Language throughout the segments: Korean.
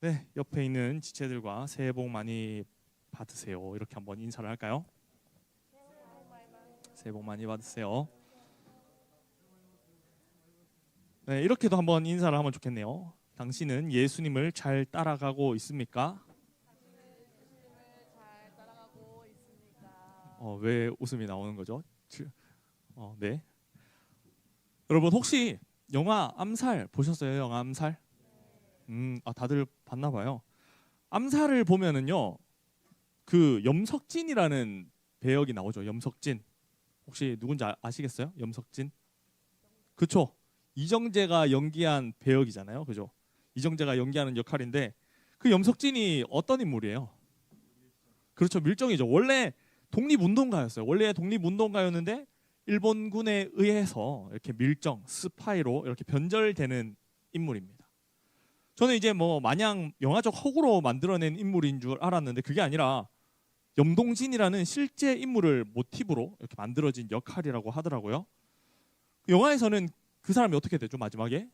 네, 옆에 있는 지체들과 새해 복 많이 받으세요. 이렇게 한번 인사를 할까요? 새해 복 많이 받으세요. 네, 이렇게도 한번 인사를 하면 좋겠네요. 당신은 예수님을 잘 따라가고 있습니까? 잘 따라가고 있습니까? 왜 웃음이 나오는 거죠? 네. 여러분 혹시 영화 암살 보셨어요? 영화 암살? 다들 봤나 봐요. 암살을 보면은요, 그 염석진이라는 배역이 나오죠. 염석진. 혹시 누군지 아시겠어요? 염석진? 그쵸? 이정재가 연기한 배역이잖아요. 그죠? 이정재가 연기하는 역할인데 그 염석진이 어떤 인물이에요? 그렇죠. 밀정이죠. 원래 독립운동가였어요. 원래 독립운동가였는데 일본군에 의해서 이렇게 밀정, 스파이로 이렇게 변절되는 인물입니다. 저는 이제 뭐 마냥 영화적 허구로 만들어낸 인물인 줄 알았는데 그게 아니라 염동진이라는 실제 인물을 모티브로 이렇게 만들어진 역할이라고 하더라고요. 영화에서는 그 사람이 어떻게 되죠? 마지막에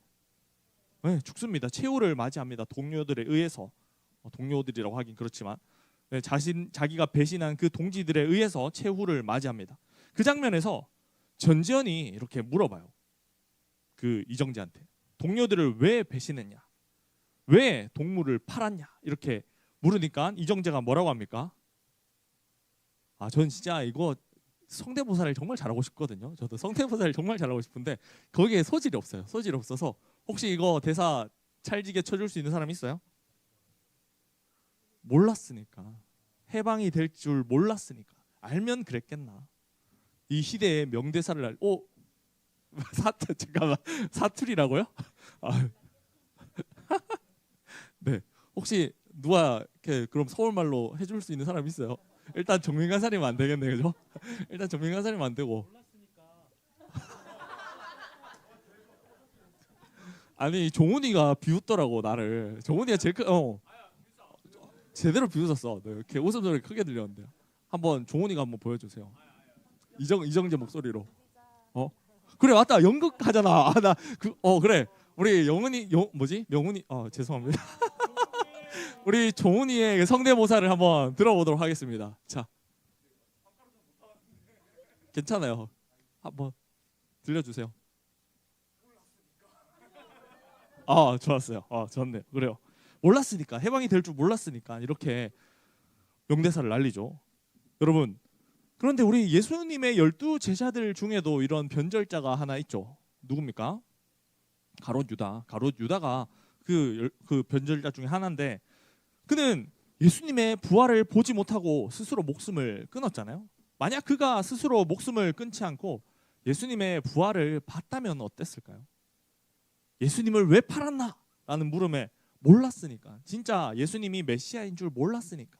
네, 죽습니다. 최후를 맞이합니다. 동료들에 의해서. 동료들이라고 하긴 그렇지만 네, 자기가 배신한 그 동지들에 의해서 최후를 맞이합니다. 그 장면에서 전지현이 이렇게 물어봐요. 그 이정재한테 동료들을 왜 배신했냐? 왜 동물을 팔았냐? 이렇게 물으니까 이정재가 뭐라고 합니까? 전 진짜 이거 성대모사를 정말 잘하고 싶거든요. 저도 성대모사를 정말 잘하고 싶은데 거기에 소질이 없어요. 소질이 없어서 혹시 이거 대사 찰지게 쳐줄 수 있는 사람 있어요? 몰랐으니까. 해방이 될 줄 몰랐으니까. 알면 그랬겠나. 이 시대의 명대사를 잠깐만. 사투리라고요? 아, 네. 혹시 누가 이렇게 그럼 서울말로 해줄 수 있는 사람 있어요? 일단 정민가사리면 안 되겠네, 그죠? 일단 정민가사리면 안 되고. 아니 종훈이가 비웃더라고 나를. 종훈이가 제대로 비웃었어. 네, 이렇게 웃음소리 크게 들렸는데. 한번 종훈이가 한번 보여주세요. 이정재 목소리로. 어? 그래 맞다 연극 하잖아. 그래 우리 명훈이 죄송합니다. 우리 종훈이의 성대모사를 한번 들어보도록 하겠습니다. 자, 괜찮아요. 한번 들려주세요. 좋았어요. 좋네. 그래요. 몰랐으니까 해방이 될 줄 몰랐으니까 이렇게 명대사를 날리죠. 여러분 그런데 우리 예수님의 12제자들 중에도 이런 변절자가 하나 있죠. 누굽니까? 가롯 유다. 가롯 유다가 그 변절자 중에 하나인데 그는 예수님의 부활을 보지 못하고 스스로 목숨을 끊었잖아요. 만약 그가 스스로 목숨을 끊지 않고 예수님의 부활을 봤다면 어땠을까요? 예수님을 왜 팔았나? 라는 물음에 몰랐으니까. 진짜 예수님이 메시아인 줄 몰랐으니까.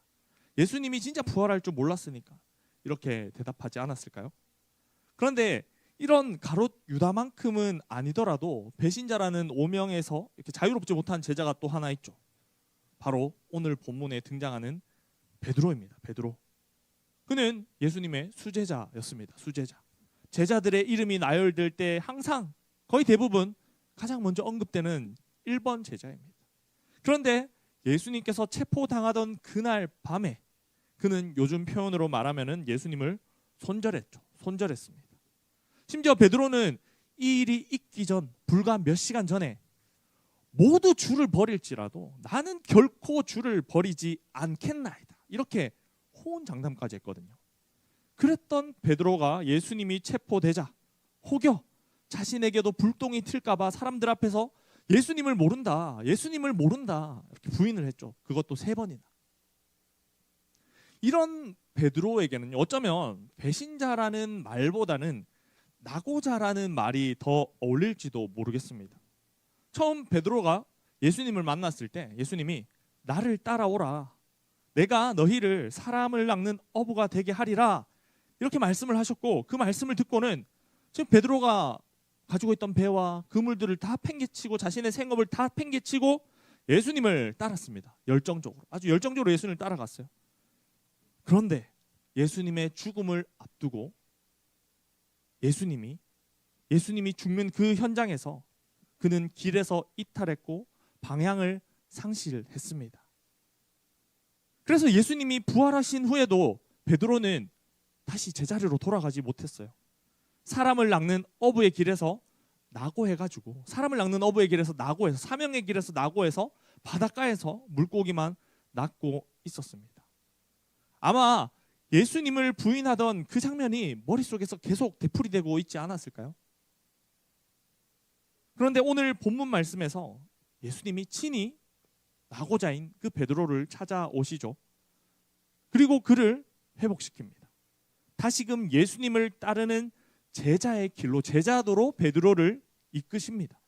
예수님이 진짜 부활할 줄 몰랐으니까. 이렇게 대답하지 않았을까요? 그런데 이런 가롯 유다만큼은 아니더라도 배신자라는 오명에서 이렇게 자유롭지 못한 제자가 또 하나 있죠. 바로 오늘 본문에 등장하는 베드로입니다. 베드로. 그는 예수님의 수제자였습니다. 수제자. 제자들의 이름이 나열될 때 항상 거의 대부분 가장 먼저 언급되는 1번 제자입니다. 그런데 예수님께서 체포당하던 그날 밤에 그는 요즘 표현으로 말하면은 예수님을 손절했죠. 손절했습니다. 심지어 베드로는 이 일이 있기 전 불과 몇 시간 전에 모두 주를 버릴지라도 나는 결코 주를 버리지 않겠나이다. 이렇게 호언장담까지 했거든요. 그랬던 베드로가 예수님이 체포되자 혹여 자신에게도 불똥이 튈까봐 사람들 앞에서 예수님을 모른다. 예수님을 모른다. 이렇게 부인을 했죠. 그것도 3번이나. 이런 베드로에게는 어쩌면 배신자라는 말보다는 낙오자라는 말이 더 어울릴지도 모르겠습니다. 처음 베드로가 예수님을 만났을 때 예수님이 나를 따라오라. 내가 너희를 사람을 낚는 어부가 되게 하리라. 이렇게 말씀을 하셨고 그 말씀을 듣고는 지금 베드로가 가지고 있던 배와 그물들을 다 팽개치고 자신의 생업을 다 팽개치고 예수님을 따랐습니다. 열정적으로. 아주 열정적으로 예수님을 따라갔어요. 그런데 예수님의 죽음을 앞두고 예수님이 죽는 그 현장에서 그는 길에서 이탈했고 방향을 상실했습니다. 그래서 예수님이 부활하신 후에도 베드로는 다시 제자리로 돌아가지 못했어요. 사람을 낚는 어부의 길에서 낙오해가지고 사람을 낚는 어부의 길에서 낙오해서 사명의 길에서 낙오해서 바닷가에서 물고기만 낚고 있었습니다. 아마 예수님을 부인하던 그 장면이 머릿속에서 계속 되풀이되고 있지 않았을까요? 그런데 오늘 본문 말씀에서 예수님이 친히 낙오자인 그 베드로를 찾아오시죠. 그리고 그를 회복시킵니다. 다시금 예수님을 따르는 제자의 길로 제자도로 베드로를 이끄십니다.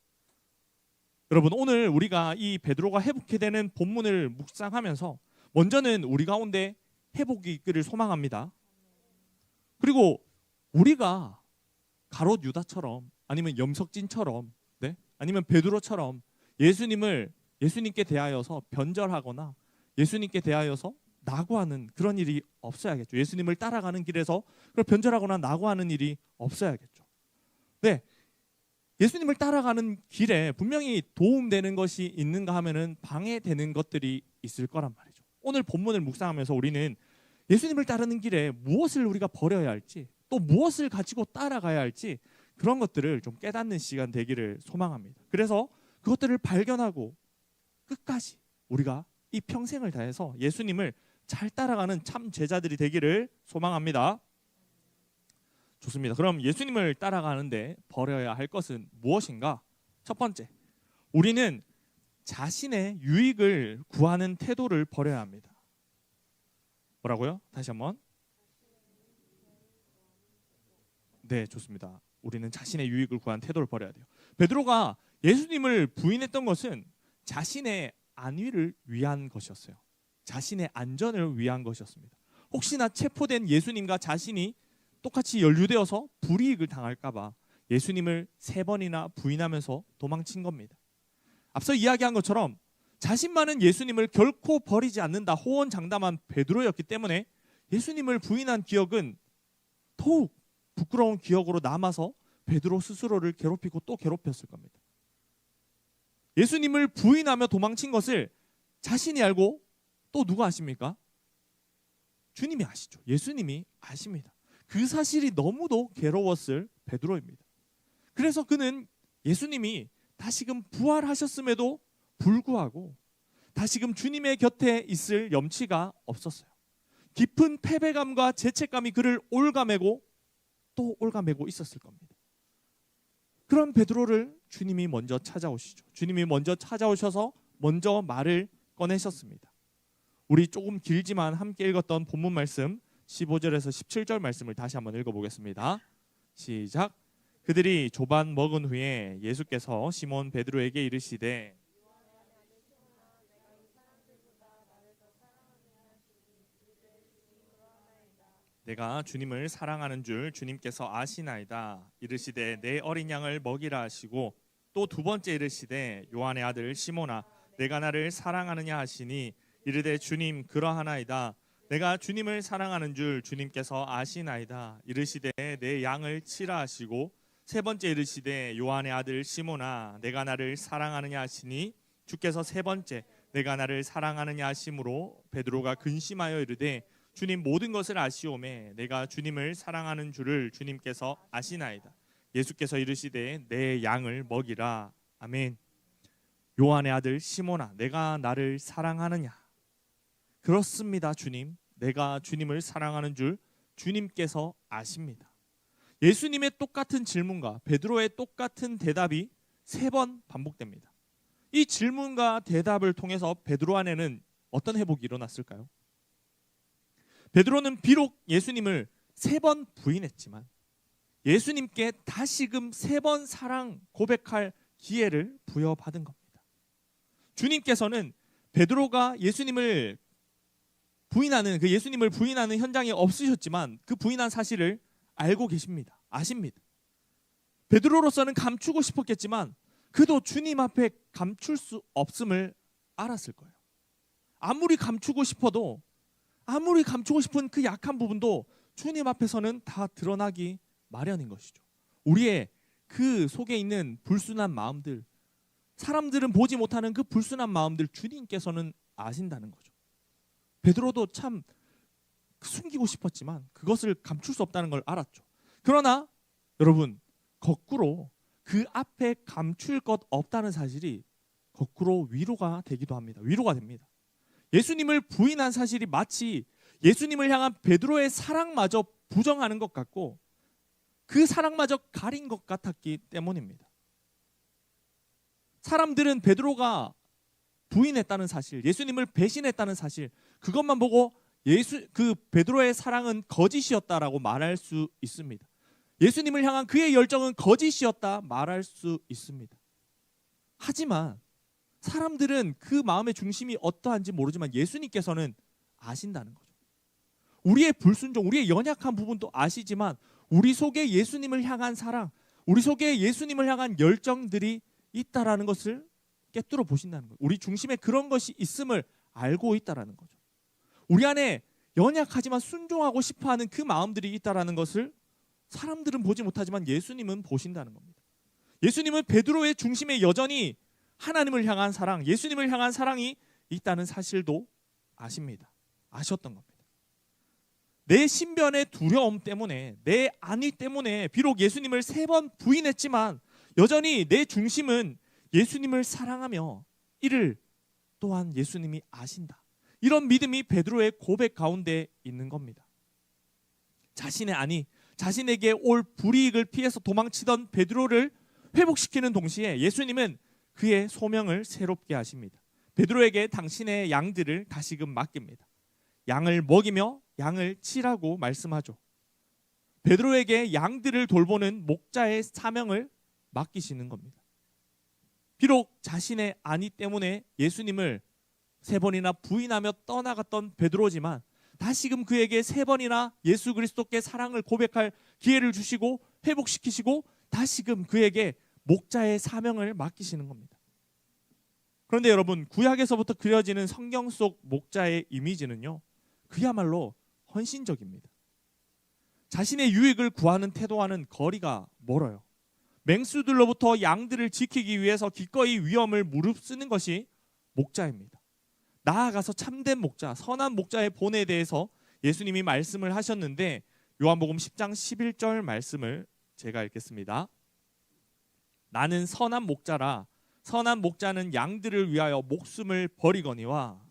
여러분, 오늘 우리가 이 베드로가 회복이 되는 본문을 묵상하면서 먼저는 우리 가운데 회복이 있기를 소망합니다. 그리고 우리가 가롯 유다처럼 아니면 염석진처럼 아니면 베드로처럼 예수님께 대하여서 변절하거나 예수님께 대하여서 낙오하는 그런 일이 없어야겠죠. 예수님을 따라가는 길에서 그걸 변절하거나 낙오하는 일이 없어야겠죠. 네, 예수님을 따라가는 길에 분명히 도움되는 것이 있는가 하면은 방해되는 것들이 있을 거란 말이죠. 오늘 본문을 묵상하면서 우리는 예수님을 따르는 길에 무엇을 우리가 버려야 할지 또 무엇을 가지고 따라가야 할지 그런 것들을 좀 깨닫는 시간 되기를 소망합니다. 그래서 그것들을 발견하고 끝까지 우리가 이 평생을 다해서 예수님을 잘 따라가는 참 제자들이 되기를 소망합니다. 좋습니다. 그럼 예수님을 따라가는데 버려야 할 것은 무엇인가? 첫 번째, 우리는 자신의 유익을 구하는 태도를 버려야 합니다. 뭐라고요? 다시 한번. 네, 좋습니다. 우리는 자신의 유익을 구하는 태도를 버려야 돼요. 베드로가 예수님을 부인했던 것은 자신의 안위를 위한 것이었어요. 자신의 안전을 위한 것이었습니다. 혹시나 체포된 예수님과 자신이 똑같이 연루되어서 불이익을 당할까 봐 예수님을 3번이나 부인하면서 도망친 겁니다. 앞서 이야기한 것처럼 자신만은 예수님을 결코 버리지 않는다 호언장담한 베드로였기 때문에 예수님을 부인한 기억은 더욱 부끄러운 기억으로 남아서 베드로 스스로를 괴롭히고 또 괴롭혔을 겁니다. 예수님을 부인하며 도망친 것을 자신이 알고 또 누가 아십니까? 주님이 아시죠. 예수님이 아십니다. 그 사실이 너무도 괴로웠을 베드로입니다. 그래서 그는 예수님이 다시금 부활하셨음에도 불구하고 다시금 주님의 곁에 있을 염치가 없었어요. 깊은 패배감과 죄책감이 그를 올가매고 또 올가매고 있었을 겁니다. 그런 베드로를 주님이 먼저 찾아오시죠. 주님이 먼저 찾아오셔서 먼저 말을 꺼내셨습니다. 우리 조금 길지만 함께 읽었던 본문 말씀 15절에서 17절 말씀을 다시 한번 읽어보겠습니다. 시작. 그들이 조반 먹은 후에 예수께서 시몬 베드로에게 이르시되 내가 주님을 사랑하는 줄 주님께서 아시나이다. 이르시되 내 어린 양을 먹이라 하시고 또 두 번째 이르시되 요한의 아들 시몬아 내가 나를 사랑하느냐 하시니 이르되 주님 그러하나이다. 내가 주님을 사랑하는 줄 주님께서 아시나이다. 이르시되 내 양을 치라 하시고 세 번째 이르시되 요한의 아들 시몬아 내가 나를 사랑하느냐 하시니 주께서 세 번째 내가 나를 사랑하느냐 하심으로 베드로가 근심하여 이르되 주님 모든 것을 아시오매 내가 주님을 사랑하는 줄을 주님께서 아시나이다. 예수께서 이르시되 내 양을 먹이라. 아멘. 요한의 아들 시몬아 내가 나를 사랑하느냐? 그렇습니다 주님. 내가 주님을 사랑하는 줄 주님께서 아십니다. 예수님의 똑같은 질문과 베드로의 똑같은 대답이 3번 반복됩니다. 이 질문과 대답을 통해서 베드로 안에는 어떤 회복이 일어났을까요? 베드로는 비록 예수님을 3번 부인했지만 예수님께 다시금 3번 사랑 고백할 기회를 부여받은 겁니다. 주님께서는 베드로가 예수님을 부인하는 현장에 없으셨지만 그 부인한 사실을 알고 계십니다. 아십니다. 베드로로서는 감추고 싶었겠지만 그도 주님 앞에 감출 수 없음을 알았을 거예요. 아무리 감추고 싶은 그 약한 부분도 주님 앞에서는 다 드러나기 마련인 것이죠. 우리의 그 속에 있는 불순한 마음들, 사람들은 보지 못하는 그 불순한 마음들 주님께서는 아신다는 거죠. 베드로도 참 숨기고 싶었지만 그것을 감출 수 없다는 걸 알았죠. 그러나 여러분, 거꾸로 그 앞에 감출 것 없다는 사실이 거꾸로 위로가 되기도 합니다. 위로가 됩니다. 예수님을 부인한 사실이 마치 예수님을 향한 베드로의 사랑마저 부정하는 것 같고 그 사랑마저 가린 것 같았기 때문입니다. 사람들은 베드로가 부인했다는 사실, 예수님을 배신했다는 사실, 그것만 보고 그 베드로의 사랑은 거짓이었다라고 말할 수 있습니다. 예수님을 향한 그의 열정은 거짓이었다 말할 수 있습니다. 하지만 사람들은 그 마음의 중심이 어떠한지 모르지만 예수님께서는 아신다는 거죠. 우리의 불순종, 우리의 연약한 부분도 아시지만 우리 속에 예수님을 향한 사랑, 우리 속에 예수님을 향한 열정들이 있다라는 것을 꿰뚫어 보신다는 거예요. 우리 중심에 그런 것이 있음을 알고 있다라는 거죠. 우리 안에 연약하지만 순종하고 싶어하는 그 마음들이 있다라는 것을 사람들은 보지 못하지만 예수님은 보신다는 겁니다. 예수님은 베드로의 중심에 여전히 하나님을 향한 사랑, 예수님을 향한 사랑이 있다는 사실도 아십니다. 아셨던 겁니다. 내 신변의 두려움 때문에, 내 안위 때문에 비록 예수님을 3번 부인했지만 여전히 내 중심은 예수님을 사랑하며 이를 또한 예수님이 아신다. 이런 믿음이 베드로의 고백 가운데 있는 겁니다. 자신의 안위, 자신에게 올 불이익을 피해서 도망치던 베드로를 회복시키는 동시에 예수님은 그의 소명을 새롭게 하십니다. 베드로에게 당신의 양들을 다시금 맡깁니다. 양을 먹이며 양을 치라고 말씀하죠. 베드로에게 양들을 돌보는 목자의 사명을 맡기시는 겁니다. 비록 자신의 안위 때문에 예수님을 3번이나 부인하며 떠나갔던 베드로지만 다시금 그에게 3번이나 예수 그리스도께 사랑을 고백할 기회를 주시고 회복시키시고 다시금 그에게 목자의 사명을 맡기시는 겁니다. 그런데 여러분, 구약에서부터 그려지는 성경 속 목자의 이미지는요, 그야말로 헌신적입니다. 자신의 유익을 구하는 태도와는 거리가 멀어요. 맹수들로부터 양들을 지키기 위해서 기꺼이 위험을 무릅쓰는 것이 목자입니다. 나아가서 참된 목자, 선한 목자의 본에 대해서 예수님이 말씀을 하셨는데 요한복음 10장 11절 말씀을 제가 읽겠습니다. 나는 선한 목자라 선한 목자는 양들을 위하여 목숨을 버리거니와,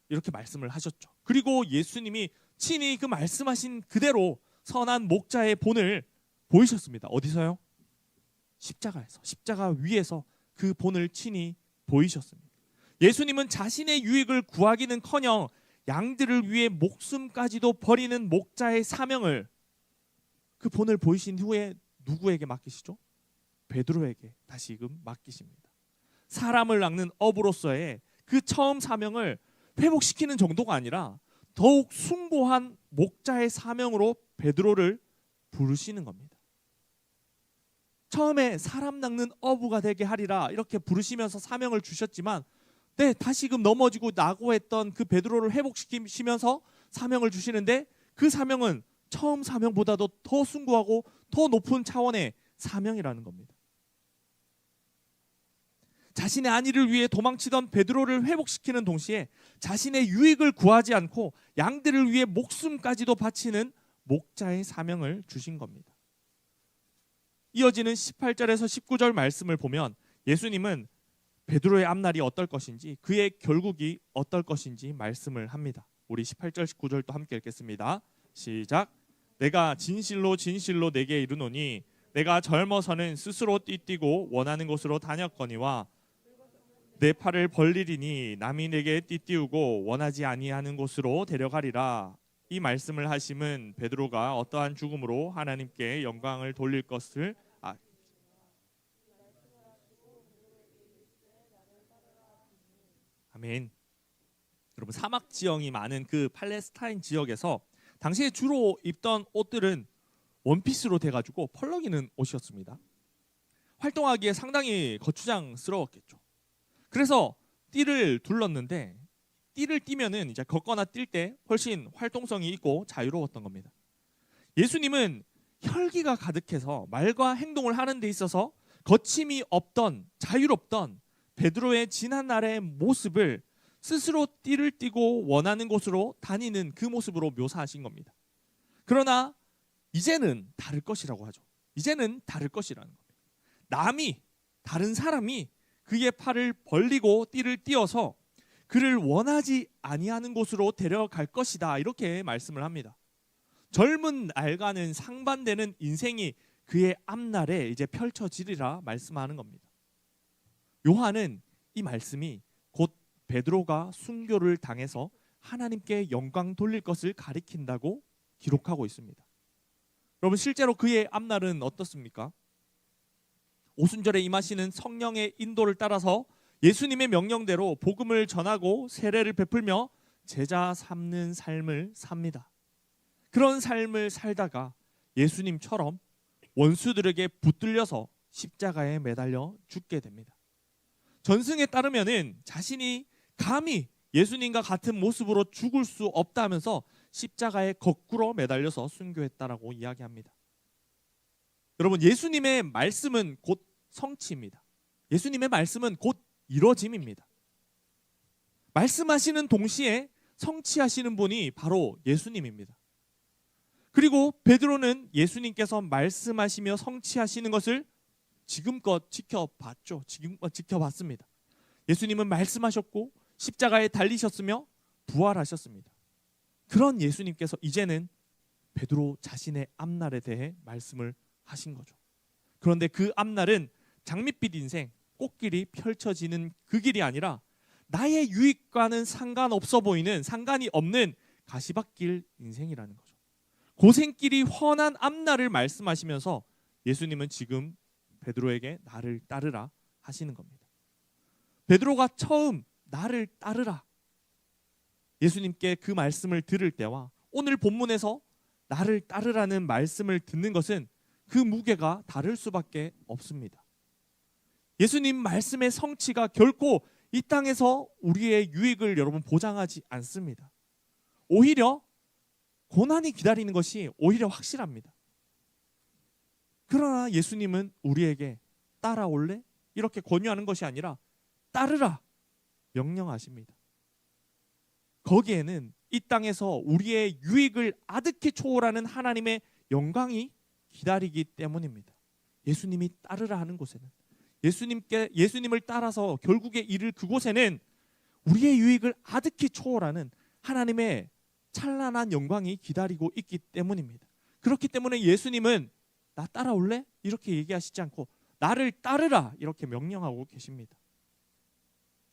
이렇게 말씀을 하셨죠. 그리고 예수님이 친히 그 말씀하신 그대로 선한 목자의 본을 보이셨습니다. 어디서요? 십자가에서, 십자가 위에서 그 본을 친히 보이셨습니다. 예수님은 자신의 유익을 구하기는커녕 양들을 위해 목숨까지도 버리는 목자의 사명을, 그 본을 보이신 후에 누구에게 맡기시죠? 베드로에게 다시금 맡기십니다. 사람을 낚는 어부로서의 그 처음 사명을 회복시키는 정도가 아니라 더욱 숭고한 목자의 사명으로 베드로를 부르시는 겁니다. 처음에 사람 낚는 어부가 되게 하리라 이렇게 부르시면서 사명을 주셨지만 다시금 넘어지고 낙오했던 그 베드로를 회복시키시면서 사명을 주시는데 그 사명은 처음 사명보다도 더 숭고하고 더 높은 차원의 사명이라는 겁니다. 자신의 안위를 위해 도망치던 베드로를 회복시키는 동시에 자신의 유익을 구하지 않고 양들을 위해 목숨까지도 바치는 목자의 사명을 주신 겁니다. 이어지는 18절에서 19절 말씀을 보면 예수님은 베드로의 앞날이 어떨 것인지, 그의 결국이 어떨 것인지 말씀을 합니다. 우리 18절 19절도 함께 읽겠습니다. 시작. 내가 진실로 진실로 내게 이르노니 내가 젊어서는 스스로 띠뛰고 원하는 곳으로 다녔거니와 내 팔을 벌리리니 남이 내게 띠띠우고 원하지 아니하는 곳으로 데려가리라. 이 말씀을 하심은 베드로가 어떠한 죽음으로 하나님께 영광을 돌릴 것을 아멘. 여러분, 사막 지형이 많은 그 팔레스타인 지역에서 당시에 주로 입던 옷들은 원피스로 돼가지고 펄럭이는 옷이었습니다. 활동하기에 상당히 거추장스러웠겠죠. 그래서 띠를 둘렀는데 띠를 띠면은 이제 걷거나 뛸 때 훨씬 활동성이 있고 자유로웠던 겁니다. 예수님은 혈기가 가득해서 말과 행동을 하는 데 있어서 거침이 없던, 자유롭던 베드로의 지난 날의 모습을 스스로 띠를 띠고 원하는 곳으로 다니는 그 모습으로 묘사하신 겁니다. 그러나 이제는 다를 것이라고 하죠. 이제는 다를 것이라는 겁니다. 남이, 다른 사람이 그의 팔을 벌리고 띠를 띄어서 그를 원하지 아니하는 곳으로 데려갈 것이다, 이렇게 말씀을 합니다. 젊은 날과는 상반되는 인생이 그의 앞날에 이제 펼쳐지리라 말씀하는 겁니다. 요한은 이 말씀이 곧 베드로가 순교를 당해서 하나님께 영광 돌릴 것을 가리킨다고 기록하고 있습니다. 여러분, 실제로 그의 앞날은 어떻습니까? 오순절에 임하시는 성령의 인도를 따라서 예수님의 명령대로 복음을 전하고 세례를 베풀며 제자 삼는 삶을 삽니다. 그런 삶을 살다가 예수님처럼 원수들에게 붙들려서 십자가에 매달려 죽게 됩니다. 전승에 따르면은 자신이 감히 예수님과 같은 모습으로 죽을 수 없다면서 십자가에 거꾸로 매달려서 순교했다라고 이야기합니다. 여러분, 예수님의 말씀은 곧 성취입니다. 예수님의 말씀은 곧 이루어짐입니다. 말씀하시는 동시에 성취하시는 분이 바로 예수님입니다. 그리고 베드로는 예수님께서 말씀하시며 성취하시는 것을 지금껏 지켜봤죠. 지금껏 지켜봤습니다. 예수님은 말씀하셨고 십자가에 달리셨으며 부활하셨습니다. 그런 예수님께서 이제는 베드로 자신의 앞날에 대해 말씀을 하신 거죠. 그런데 그 앞날은 장밋빛 인생, 꽃길이 펼쳐지는 그 길이 아니라 나의 유익과는 상관없어 보이는, 상관이 없는 가시밭길 인생이라는 거죠. 고생길이 훤한 앞날을 말씀하시면서 예수님은 지금 베드로에게 나를 따르라 하시는 겁니다. 베드로가 처음 나를 따르라, 예수님께 그 말씀을 들을 때와 오늘 본문에서 나를 따르라는 말씀을 듣는 것은 그 무게가 다를 수밖에 없습니다. 예수님 말씀의 성취가 결코 이 땅에서 우리의 유익을 여러분 보장하지 않습니다. 오히려 고난이 기다리는 것이 오히려 확실합니다. 그러나 예수님은 우리에게 따라올래? 이렇게 권유하는 것이 아니라 따르라 명령하십니다. 거기에는 이 땅에서 우리의 유익을 아득히 초월하는 하나님의 영광이 기다리기 때문입니다. 예수님이 따르라 하는 곳에는, 예수님을 따라서 결국에 이를 그곳에는 우리의 유익을 아득히 초월하는 하나님의 찬란한 영광이 기다리고 있기 때문입니다. 그렇기 때문에 예수님은 나 따라올래? 이렇게 얘기하시지 않고 나를 따르라 이렇게 명령하고 계십니다.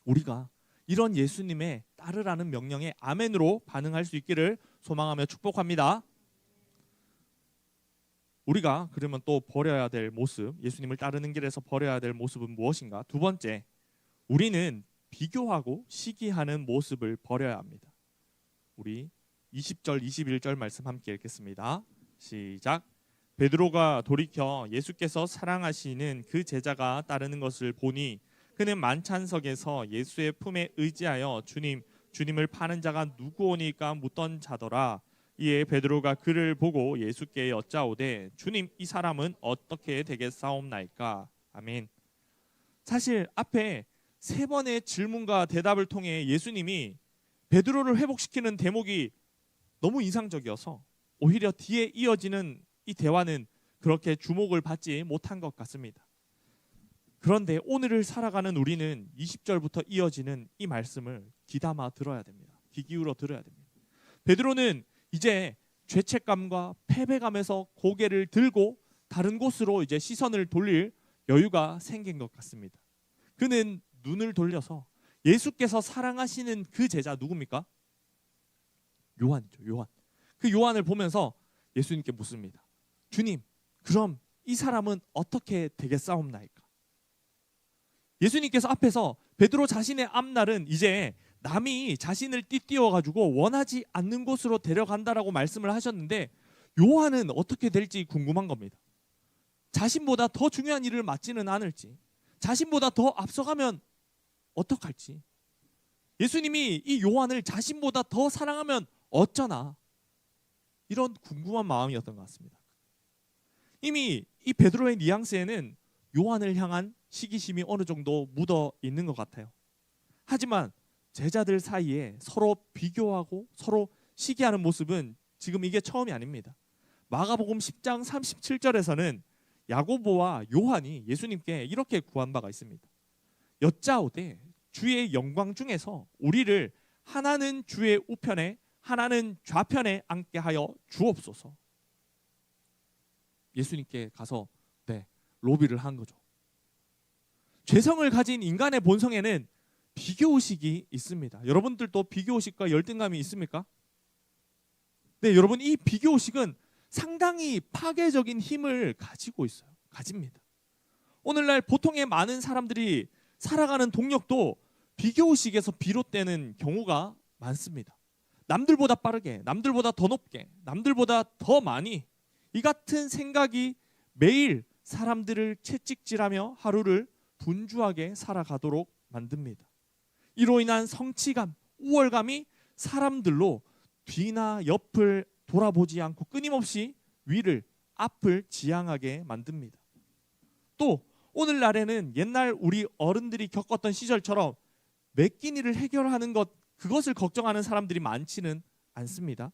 우리가 이런 예수님의 따르라는 명령에 아멘으로 반응할 수 있기를 소망하며 축복합니다. 우리가 그러면 또 버려야 될 모습, 예수님을 따르는 길에서 버려야 될 모습은 무엇인가? 두 번째, 우리는 비교하고 시기하는 모습을 버려야 합니다. 우리 20절 21절 말씀 함께 읽겠습니다. 시작. 베드로가 돌이켜 예수께서 사랑하시는 그 제자가 따르는 것을 보니 그는 만찬석에서 예수의 품에 의지하여 주님을 파는 자가 누구오니까 묻던 자더라. 이에 베드로가 그를 보고 예수께 여짜오되 주님, 이 사람은 어떻게 되겠사옵나이까? 아멘. 사실 앞에 세 번의 질문과 대답을 통해 예수님이 베드로를 회복시키는 대목이 너무 인상적이어서 오히려 뒤에 이어지는 이 대화는 그렇게 주목을 받지 못한 것 같습니다. 그런데 오늘을 살아가는 우리는 20절부터 이어지는 이 말씀을 귀담아 들어야 됩니다. 귀 기울여 들어야 됩니다. 베드로는 이제 죄책감과 패배감에서 고개를 들고 다른 곳으로 이제 시선을 돌릴 여유가 생긴 것 같습니다. 그는 눈을 돌려서 예수께서 사랑하시는 그 제자 누굽니까? 요한이죠. 요한. 그 요한을 보면서 예수님께 묻습니다. 주님, 그럼 이 사람은 어떻게 되겠사옵나이까? 예수님께서 앞에서 베드로 자신의 앞날은 이제 남이 자신을 띠띠워가지고 원하지 않는 곳으로 데려간다라고 말씀을 하셨는데 요한은 어떻게 될지 궁금한 겁니다. 자신보다 더 중요한 일을 맡지는 않을지, 자신보다 더 앞서가면 어떡할지, 예수님이 이 요한을 자신보다 더 사랑하면 어쩌나, 이런 궁금한 마음이었던 것 같습니다. 이미 이 베드로의 뉘앙스에는 요한을 향한 시기심이 어느 정도 묻어 있는 것 같아요. 하지만 제자들 사이에 서로 비교하고 서로 시기하는 모습은 지금 이게 처음이 아닙니다. 마가복음 10장 37절에서는 야고보와 요한이 예수님께 이렇게 구한 바가 있습니다. 여짜오되 주의 영광 중에서 우리를 하나는 주의 우편에 하나는 좌편에 앉게 하여 주옵소서. 예수님께 가서 로비를 한 거죠. 죄성을 가진 인간의 본성에는 비교의식이 있습니다. 여러분들도 비교의식과 열등감이 있습니까? 네, 여러분, 이 비교의식은 상당히 파괴적인 힘을 가지고 있어요. 가집니다. 오늘날 보통의 많은 사람들이 살아가는 동력도 비교의식에서 비롯되는 경우가 많습니다. 남들보다 빠르게, 남들보다 더 높게, 남들보다 더 많이, 이 같은 생각이 매일 사람들을 채찍질하며 하루를 분주하게 살아가도록 만듭니다. 이로 인한 성취감, 우월감이 사람들로 뒤나 옆을 돌아보지 않고 끊임없이 위를, 앞을 지향하게 만듭니다. 또 오늘날에는 옛날 우리 어른들이 겪었던 시절처럼 매 끼니를 해결하는 것, 그것을 걱정하는 사람들이 많지는 않습니다.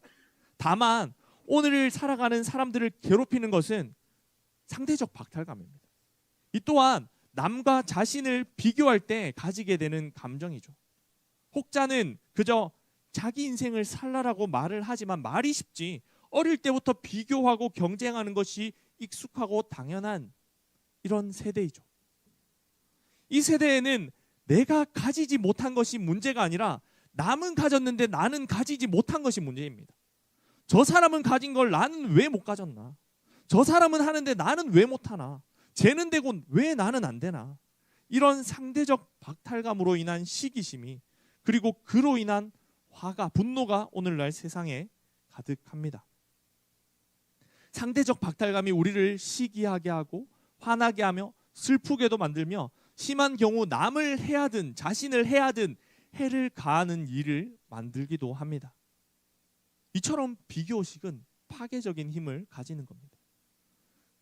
다만 오늘을 살아가는 사람들을 괴롭히는 것은 상대적 박탈감입니다. 이 또한 남과 자신을 비교할 때 가지게 되는 감정이죠. 혹자는 그저 자기 인생을 살라라고 말을 하지만 말이 쉽지, 어릴 때부터 비교하고 경쟁하는 것이 익숙하고 당연한 이런 세대이죠. 이 세대에는 내가 가지지 못한 것이 문제가 아니라 남은 가졌는데 나는 가지지 못한 것이 문제입니다. 저 사람은 가진 걸 나는 왜 못 가졌나? 저 사람은 하는데 나는 왜 못하나? 쟤는 되고 왜 나는 안 되나? 이런 상대적 박탈감으로 인한 시기심이, 그리고 그로 인한 화가, 분노가 오늘날 세상에 가득합니다. 상대적 박탈감이 우리를 시기하게 하고 화나게 하며 슬프게도 만들며 심한 경우 남을 해하든 자신을 해하든 해를 가하는 일을 만들기도 합니다. 이처럼 비교의식은 파괴적인 힘을 가지는 겁니다.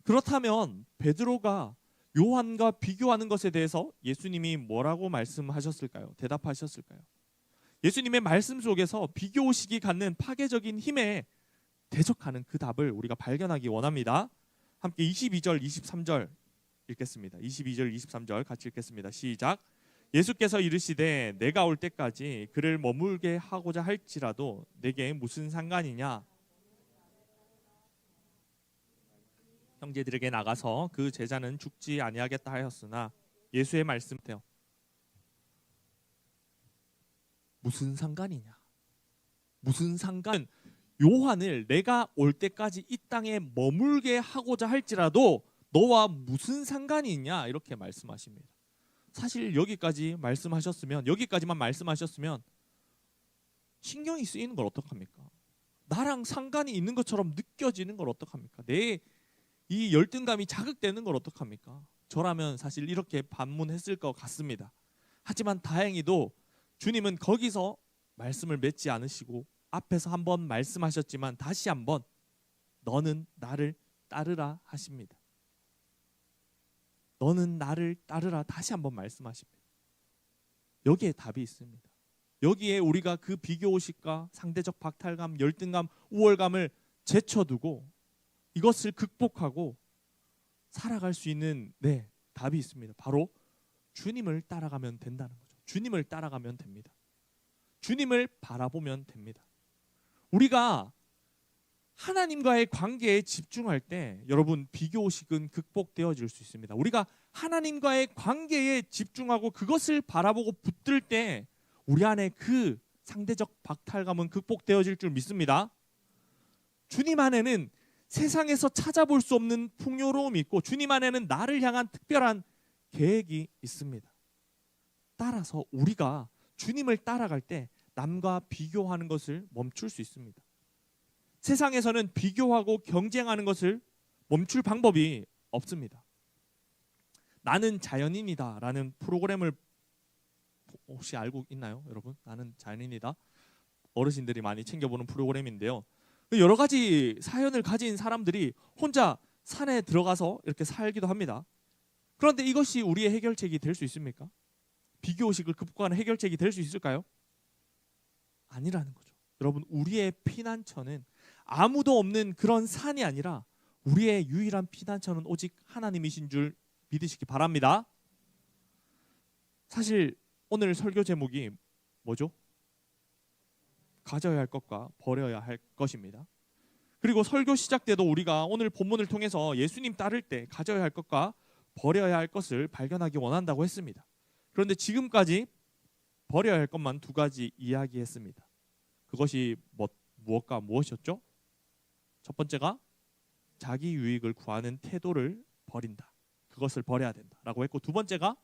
그렇다면 베드로가 요한과 비교하는 것에 대해서 예수님이 뭐라고 말씀하셨을까요? 대답하셨을까요? 예수님의 말씀 속에서 비교의식이 갖는 파괴적인 힘에 대적하는 그 답을 우리가 발견하기 원합니다. 함께 22절, 23절 읽겠습니다. 22절, 23절 같이 읽겠습니다. 시작. 예수께서 이르시되 내가 올 때까지 그를 머물게 하고자 할지라도 내게 무슨 상관이냐? 형제들에게 나가서 그 제자는 죽지 아니하겠다 하였으나 예수의 말씀대로 무슨 상관이냐? 무슨 상관? 요한을 내가 올 때까지 이 땅에 머물게 하고자 할지라도 너와 무슨 상관이 있냐? 이렇게 말씀하십니다. 사실 여기까지만 말씀하셨으면 신경이 쓰이는 걸 어떡합니까? 나랑 상관이 있는 것처럼 느껴지는 걸 어떡합니까? 내 이 열등감이 자극되는 걸 어떡합니까? 저라면 사실 이렇게 반문했을 것 같습니다. 하지만 다행히도 주님은 거기서 말씀을 맺지 않으시고 앞에서 한번 말씀하셨지만 다시 한번 너는 나를 따르라 하십니다. 너는 나를 따르라 다시 한번 말씀하십니다. 여기에 답이 있습니다. 여기에 우리가 그 비교의식과 상대적 박탈감, 열등감, 우월감을 제쳐두고 이것을 극복하고 살아갈 수 있는 답이 있습니다. 바로 주님을 따라가면 된다는 거죠. 주님을 따라가면 됩니다. 주님을 바라보면 됩니다. 우리가 하나님과의 관계에 집중할 때 여러분 비교의식은 극복되어질 수 있습니다. 우리가 하나님과의 관계에 집중하고 그것을 바라보고 붙들 때 우리 안에 그 상대적 박탈감은 극복되어질 줄 믿습니다. 주님 안에는 세상에서 찾아볼 수 없는 풍요로움이 있고 주님 안에는 나를 향한 특별한 계획이 있습니다. 따라서 우리가 주님을 따라갈 때 남과 비교하는 것을 멈출 수 있습니다. 세상에서는 비교하고 경쟁하는 것을 멈출 방법이 없습니다. 나는 자연인이다 라는 프로그램을 혹시 알고 있나요, 여러분? 나는 자연인이다. 어르신들이 많이 챙겨보는 프로그램인데요. 여러 가지 사연을 가진 사람들이 혼자 산에 들어가서 이렇게 살기도 합니다. 그런데 이것이 우리의 해결책이 될 수 있습니까? 비교의식을 극복하는 해결책이 될 수 있을까요? 아니라는 거죠. 여러분, 우리의 피난처는 아무도 없는 그런 산이 아니라 우리의 유일한 피난처는 오직 하나님이신 줄 믿으시기 바랍니다. 사실 오늘 설교 제목이 뭐죠? 가져야 할 것과 버려야 할 것입니다. 그리고 설교 시작 때도 우리가 오늘 본문을 통해서 예수님 따를 때 가져야 할 것과 버려야 할 것을 발견하기 원한다고 했습니다. 그런데 지금까지 버려야 할 것만 두 가지 이야기했습니다. 그것이 무엇과 무엇이었죠? 첫 번째가 자기 유익을 구하는 태도를 버린다. 그것을 버려야 된다라고 했고, 두 번째가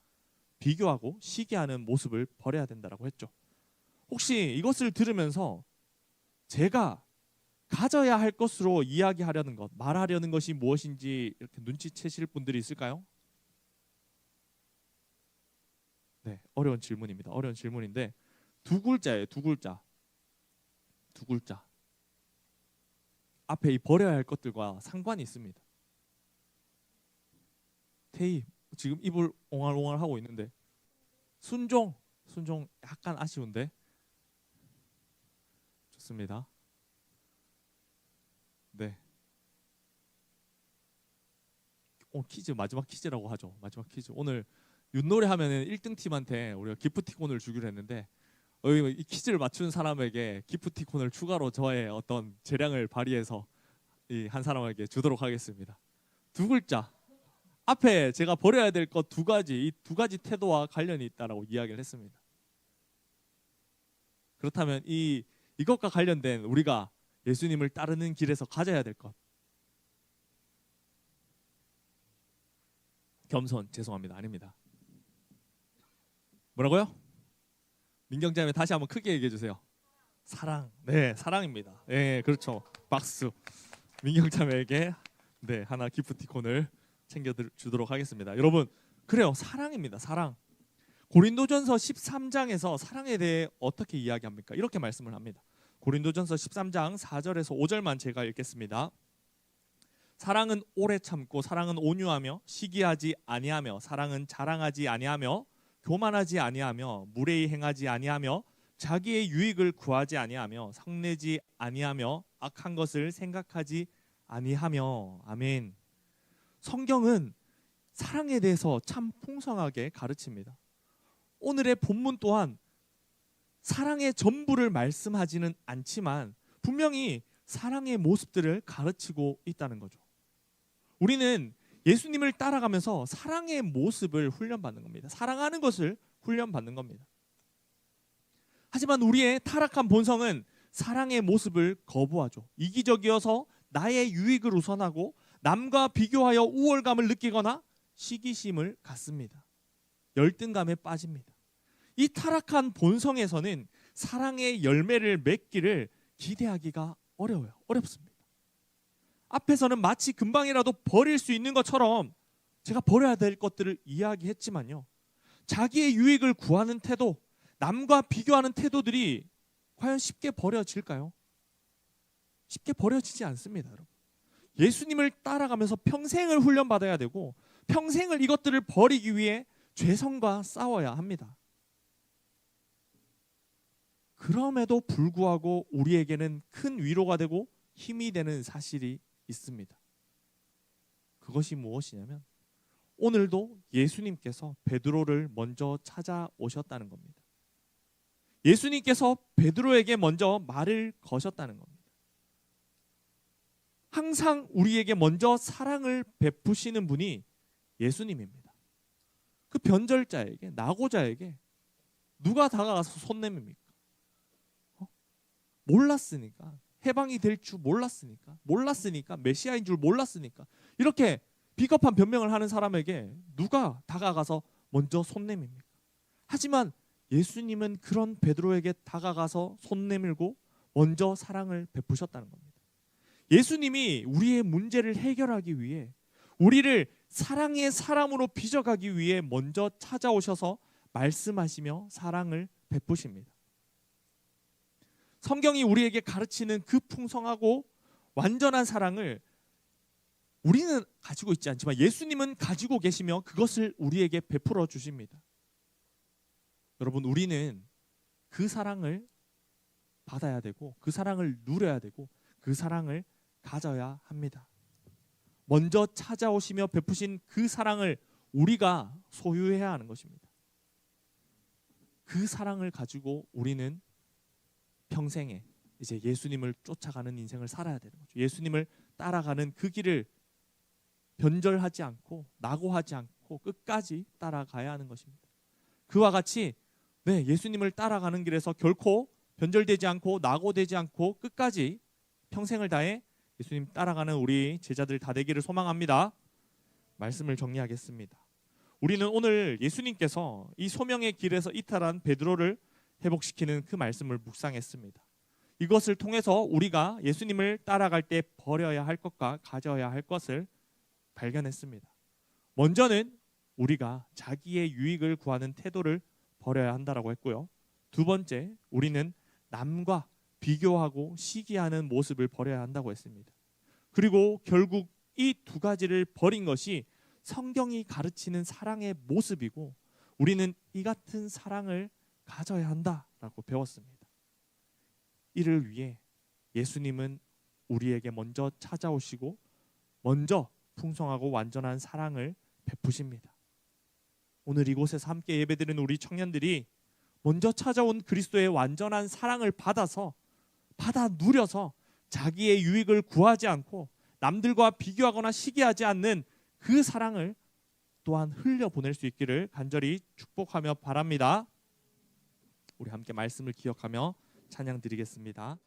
비교하고 시기하는 모습을 버려야 된다라고 했죠. 혹시 이것을 들으면서 제가 가져야 할 것으로 이야기하려는 것, 말하려는 것이 무엇인지 이렇게 눈치채실 분들이 있을까요? 네, 어려운 질문입니다. 어려운 질문인데 두 글자예요. 두 글자. 두 글자. 앞에 이 버려야 할 것들과 상관이 있습니다. 태희 지금 입을 옹알옹알 하고 있는데 순종 약간 아쉬운데 좋습니다. 네. 퀴즈 마지막 퀴즈라고 하죠. 마지막 퀴즈. 오늘 윷놀이 하면은 1등 팀한테 우리가 기프티콘을 주기로 했는데 이 퀴즈를 맞춘 사람에게 기프티콘을 추가로 저의 어떤 재량을 발휘해서 이 한 사람에게 주도록 하겠습니다. 두 글자. 앞에 제가 버려야 될 것 두 가지, 이 두 가지 태도와 관련이 있다라고 이야기를 했습니다. 그렇다면 이것과 관련된 우리가 예수님을 따르는 길에서 가져야 될 것. 겸손, 죄송합니다. 아닙니다. 뭐라고요? 민경자매 다시 한번 크게 얘기해 주세요. 사랑. 네, 사랑입니다. 네, 그렇죠. 박수. 민경자매에게 네, 하나 기프티콘을 챙겨 주도록 하겠습니다. 여러분, 그래요. 사랑입니다. 사랑. 고린도전서 13장에서 사랑에 대해 어떻게 이야기합니까? 이렇게 말씀을 합니다. 고린도전서 13장 4절에서 5절만 제가 읽겠습니다. 사랑은 오래 참고 사랑은 온유하며 시기하지 아니하며 사랑은 자랑하지 아니하며 교만하지 아니하며 무례히 행하지 아니하며 자기의 유익을 구하지 아니하며 상내지 아니하며 악한 것을 생각하지 아니하며. 아멘. 성경은 사랑에 대해서 참 풍성하게 가르칩니다. 오늘의 본문 또한 사랑의 전부를 말씀하지는 않지만 분명히 사랑의 모습들을 가르치고 있다는 거죠. 우리는 예수님을 따라가면서 사랑의 모습을 훈련받는 겁니다. 사랑하는 것을 훈련받는 겁니다. 하지만 우리의 타락한 본성은 사랑의 모습을 거부하죠. 이기적이어서 나의 유익을 우선하고 남과 비교하여 우월감을 느끼거나 시기심을 갖습니다. 열등감에 빠집니다. 이 타락한 본성에서는 사랑의 열매를 맺기를 기대하기가 어려워요. 어렵습니다. 앞에서는 마치 금방이라도 버릴 수 있는 것처럼 제가 버려야 될 것들을 이야기했지만요. 자기의 유익을 구하는 태도, 남과 비교하는 태도들이 과연 쉽게 버려질까요? 쉽게 버려지지 않습니다, 여러분. 예수님을 따라가면서 평생을 훈련받아야 되고 평생을 이것들을 버리기 위해 죄성과 싸워야 합니다. 그럼에도 불구하고 우리에게는 큰 위로가 되고 힘이 되는 사실이 있습니다. 그것이 무엇이냐면 오늘도 예수님께서 베드로를 먼저 찾아오셨다는 겁니다. 예수님께서 베드로에게 먼저 말을 거셨다는 겁니다. 항상 우리에게 먼저 사랑을 베푸시는 분이 예수님입니다. 그 변절자에게, 낙오자에게 누가 다가가서 손 내밉니까? 몰랐으니까, 해방이 될 줄 몰랐으니까 메시아인 줄 몰랐으니까 이렇게 비겁한 변명을 하는 사람에게 누가 다가가서 먼저 손 내밉니까? 하지만 예수님은 그런 베드로에게 다가가서 손 내밀고 먼저 사랑을 베푸셨다는 겁니다. 예수님이 우리의 문제를 해결하기 위해 우리를 사랑의 사람으로 빚어가기 위해 먼저 찾아오셔서 말씀하시며 사랑을 베푸십니다. 성경이 우리에게 가르치는 그 풍성하고 완전한 사랑을 우리는 가지고 있지 않지만 예수님은 가지고 계시며 그것을 우리에게 베풀어 주십니다. 여러분, 우리는 그 사랑을 받아야 되고 그 사랑을 누려야 되고 그 사랑을 가져야 합니다. 먼저 찾아오시며 베푸신 그 사랑을 우리가 소유해야 하는 것입니다. 그 사랑을 가지고 우리는 평생에 이제 예수님을 쫓아가는 인생을 살아야 되는 거죠. 예수님을 따라가는 그 길을 변절하지 않고 낙오하지 않고 끝까지 따라가야 하는 것입니다. 그와 같이 예수님을 따라가는 길에서 결코 변절되지 않고 낙오되지 않고 끝까지 평생을 다해 예수님 따라가는 우리 제자들 다 되기를 소망합니다. 말씀을 정리하겠습니다. 우리는 오늘 예수님께서 이 소명의 길에서 이탈한 베드로를 회복시키는 그 말씀을 묵상했습니다. 이것을 통해서 우리가 예수님을 따라갈 때 버려야 할 것과 가져야 할 것을 발견했습니다. 먼저는 우리가 자기의 유익을 구하는 태도를 버려야 한다라고 했고요. 두 번째, 우리는 남과 비교하고 시기하는 모습을 버려야 한다고 했습니다. 그리고 결국 이 두 가지를 버린 것이 성경이 가르치는 사랑의 모습이고 우리는 이 같은 사랑을 가져야 한다라고 배웠습니다. 이를 위해 예수님은 우리에게 먼저 찾아오시고 먼저 풍성하고 완전한 사랑을 베푸십니다. 오늘 이곳에서 함께 예배드리는 우리 청년들이 먼저 찾아온 그리스도의 완전한 사랑을 받아 누려서 자기의 유익을 구하지 않고 남들과 비교하거나 시기하지 않는 그 사랑을 또한 흘려보낼 수 있기를 간절히 축복하며 바랍니다. 우리 함께 말씀을 기억하며 찬양 드리겠습니다.